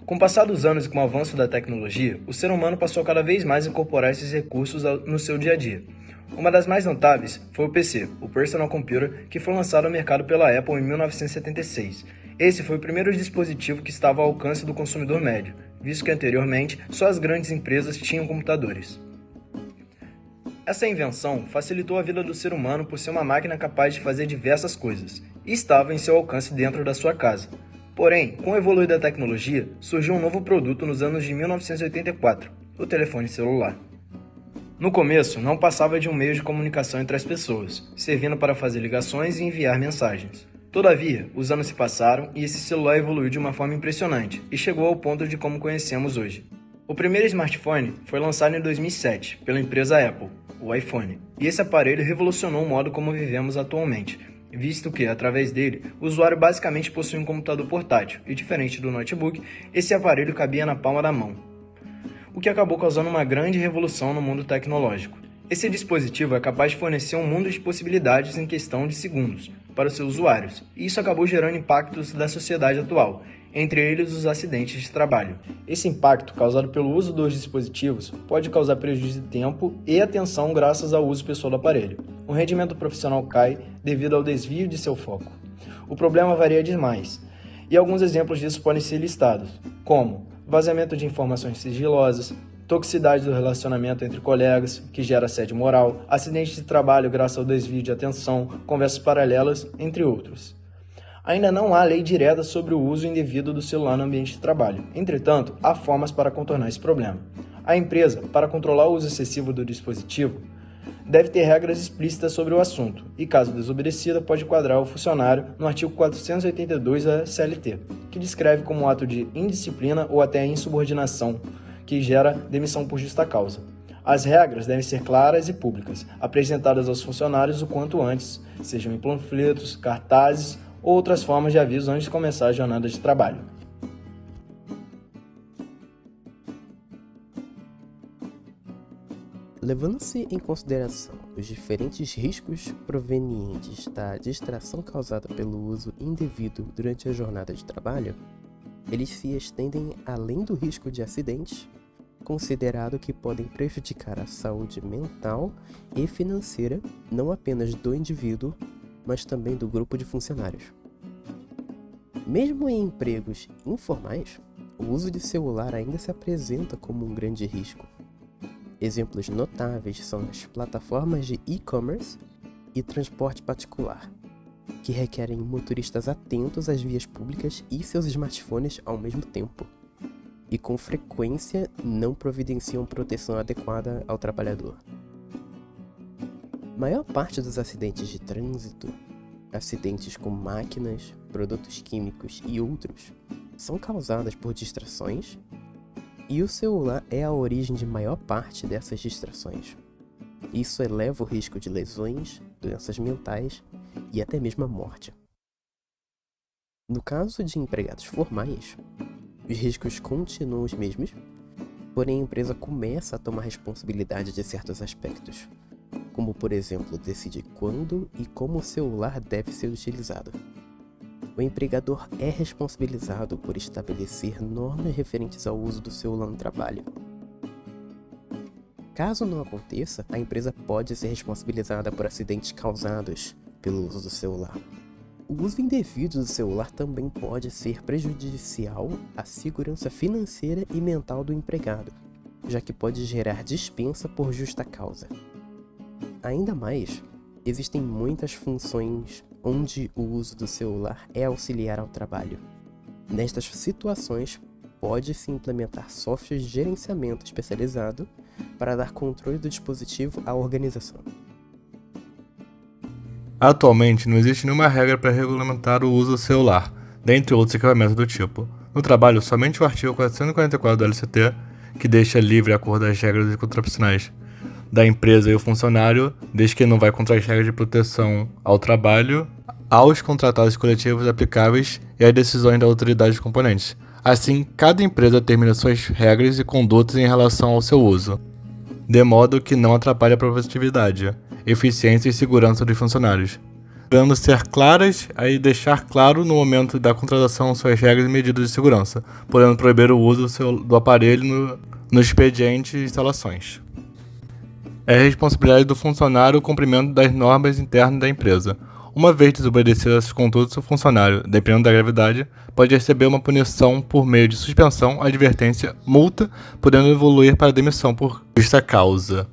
Com o passar dos anos e com o avanço da tecnologia, o ser humano passou cada vez mais a incorporar esses recursos no seu dia a dia. Uma das mais notáveis foi o PC, o Personal Computer, que foi lançado ao mercado pela Apple em 1976. Esse foi o primeiro dispositivo que estava ao alcance do consumidor médio, visto que anteriormente só as grandes empresas tinham computadores. Essa invenção facilitou a vida do ser humano por ser uma máquina capaz de fazer diversas coisas, e estava em seu alcance dentro da sua casa. Porém, com o evoluir da tecnologia, surgiu um novo produto nos anos de 1984, o telefone celular. No começo, não passava de um meio de comunicação entre as pessoas, servindo para fazer ligações e enviar mensagens. Todavia, os anos se passaram e esse celular evoluiu de uma forma impressionante e chegou ao ponto de como conhecemos hoje. O primeiro smartphone foi lançado em 2007 pela empresa Apple, o iPhone, e esse aparelho revolucionou o modo como vivemos atualmente, visto que, através dele, o usuário basicamente possui um computador portátil e, diferente do notebook, esse aparelho cabia na palma da mão, o que acabou causando uma grande revolução no mundo tecnológico. Esse dispositivo é capaz de fornecer um mundo de possibilidades em questão de segundos para os seus usuários, e isso acabou gerando impactos da sociedade atual, entre eles os acidentes de trabalho. Esse impacto, causado pelo uso dos dispositivos, pode causar prejuízo de tempo e atenção graças ao uso pessoal do aparelho. O rendimento profissional cai devido ao desvio de seu foco. O problema varia demais, e alguns exemplos disso podem ser listados, como vazamento de informações sigilosas, toxicidade do relacionamento entre colegas, que gera assédio moral, acidentes de trabalho graças ao desvio de atenção, conversas paralelas, entre outros. Ainda não há lei direta sobre o uso indevido do celular no ambiente de trabalho. Entretanto, há formas para contornar esse problema. A empresa, para controlar o uso excessivo do dispositivo, deve ter regras explícitas sobre o assunto e, caso desobedecida, pode enquadrar o funcionário no artigo 482 da CLT, que descreve como ato de indisciplina ou até insubordinação, que gera demissão por justa causa. As regras devem ser claras e públicas, apresentadas aos funcionários o quanto antes, sejam em panfletos, cartazes ou outras formas de aviso antes de começar a jornada de trabalho. Levando-se em consideração os diferentes riscos provenientes da distração causada pelo uso indevido durante a jornada de trabalho, eles se estendem além do risco de acidentes, considerado que podem prejudicar a saúde mental e financeira não apenas do indivíduo, mas também do grupo de funcionários. Mesmo em empregos informais, o uso de celular ainda se apresenta como um grande risco. Exemplos notáveis são as plataformas de e-commerce e transporte particular, que requerem motoristas atentos às vias públicas e seus smartphones ao mesmo tempo, e com frequência não providenciam proteção adequada ao trabalhador. Maior parte dos acidentes de trânsito, acidentes com máquinas, produtos químicos e outros, são causados por distrações, e o celular é a origem de maior parte dessas distrações. Isso eleva o risco de lesões, doenças mentais e até mesmo a morte. No caso de empregados formais, os riscos continuam os mesmos, porém a empresa começa a tomar responsabilidade de certos aspectos, como por exemplo decidir quando e como o celular deve ser utilizado. O empregador é responsabilizado por estabelecer normas referentes ao uso do celular no trabalho. Caso não aconteça, a empresa pode ser responsabilizada por acidentes causados pelo uso do celular. O uso indevido do celular também pode ser prejudicial à segurança financeira e mental do empregado, já que pode gerar dispensa por justa causa. Ainda mais, existem muitas funções onde o uso do celular é auxiliar ao trabalho. Nestas situações, pode-se implementar softwares de gerenciamento especializado para dar controle do dispositivo à organização. Atualmente, não existe nenhuma regra para regulamentar o uso do celular, dentre outros equipamentos do tipo. No trabalho, somente o artigo 444 do LCT, que deixa livre a cor das regras contraprofissionais da empresa e o funcionário, desde que não vai contra as regras de proteção ao trabalho, aos contratados coletivos aplicáveis e às decisões da autoridade componentes. Assim, cada empresa determina suas regras e condutas em relação ao seu uso, de modo que não atrapalhe a produtividade, eficiência e segurança dos funcionários. devendo ser claras e deixar claro no momento da contratação suas regras e medidas de segurança, podendo proibir o uso do aparelho no expediente de instalações. É responsabilidade do funcionário o cumprimento das normas internas da empresa. Uma vez desobedecido essas condutas, o funcionário, dependendo da gravidade, pode receber uma punição por meio de suspensão, advertência, multa, podendo evoluir para demissão por justa causa,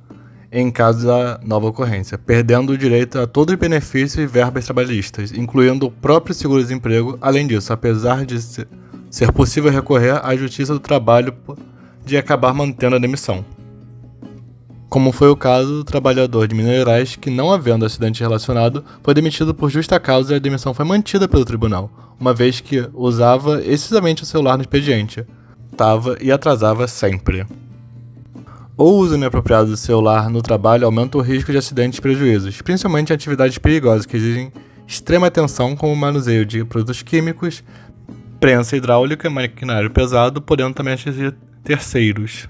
em caso da nova ocorrência, perdendo o direito a todos os benefícios e verbas trabalhistas, incluindo o próprio seguro-desemprego. Além disso, apesar de ser possível recorrer à Justiça do Trabalho de acabar mantendo a demissão, como foi o caso do trabalhador de Minas Gerais que, não havendo acidente relacionado, foi demitido por justa causa e a demissão foi mantida pelo tribunal, uma vez que usava excessivamente o celular no expediente, e atrasava sempre. O uso inapropriado do celular no trabalho aumenta o risco de acidentes e prejuízos, principalmente em atividades perigosas que exigem extrema atenção, como o manuseio de produtos químicos, prensa hidráulica, maquinário pesado, podendo também atingir terceiros.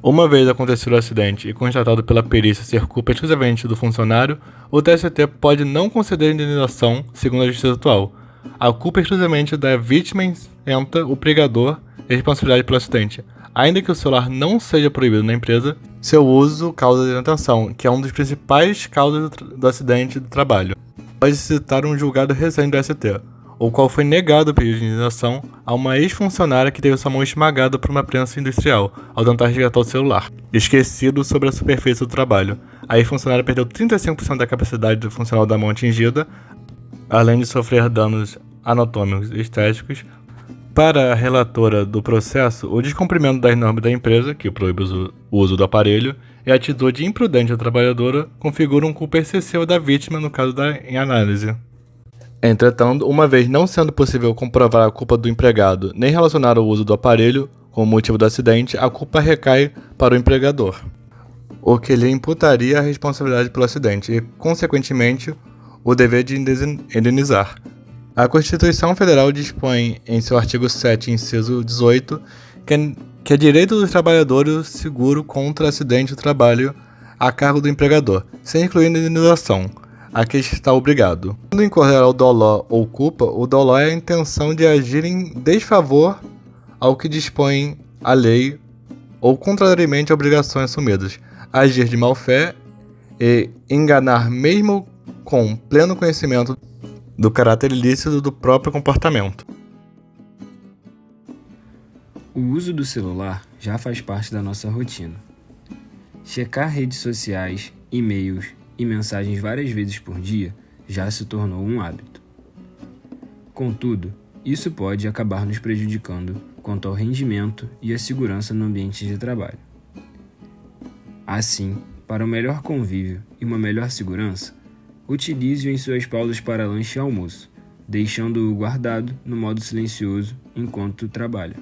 Uma vez acontecido o acidente e constatado pela perícia ser culpa exclusivamente do funcionário, o TST pode não conceder indenização, segundo a justiça atual. A culpa exclusivamente da vítima isenta o empregador e a responsabilidade pelo acidente. Ainda que o celular não seja proibido na empresa, seu uso causa desatenção, que é uma das principais causas do acidente do trabalho. Pode citar um julgado recente do ST, o qual foi negado o pedido de indenização a uma ex-funcionária que teve sua mão esmagada por uma prensa industrial ao tentar resgatar o celular, esquecido sobre a superfície do trabalho. A ex-funcionária perdeu 35% da capacidade do funcional da mão atingida, além de sofrer danos anatômicos e estéticos. Para a relatora do processo, o descumprimento das normas da empresa, que proíbe o uso do aparelho, e a atitude imprudente da trabalhadora configuram culpa excessiva da vítima no caso em análise. Entretanto, uma vez não sendo possível comprovar a culpa do empregado nem relacionar o uso do aparelho como motivo do acidente, a culpa recai para o empregador, o que lhe imputaria a responsabilidade pelo acidente e, consequentemente, o dever de indenizar. A Constituição Federal dispõe, em seu artigo 7, inciso 18, que é direito dos trabalhadores o seguro contra acidente do trabalho a cargo do empregador, sem incluir indenização, a que está obrigado. Quando incorrer ao doló ou culpa, o doló é a intenção de agir em desfavor ao que dispõe a lei ou contrariamente a obrigações assumidas, agir de má-fé e enganar mesmo com pleno conhecimento do caráter ilícito do próprio comportamento. O uso do celular já faz parte da nossa rotina. Checar redes sociais, e-mails e mensagens várias vezes por dia já se tornou um hábito. Contudo, isso pode acabar nos prejudicando quanto ao rendimento e à segurança no ambiente de trabalho. Assim, para um melhor convívio e uma melhor segurança, utilize-o em suas pausas para lanche e almoço, deixando-o guardado no modo silencioso enquanto trabalha.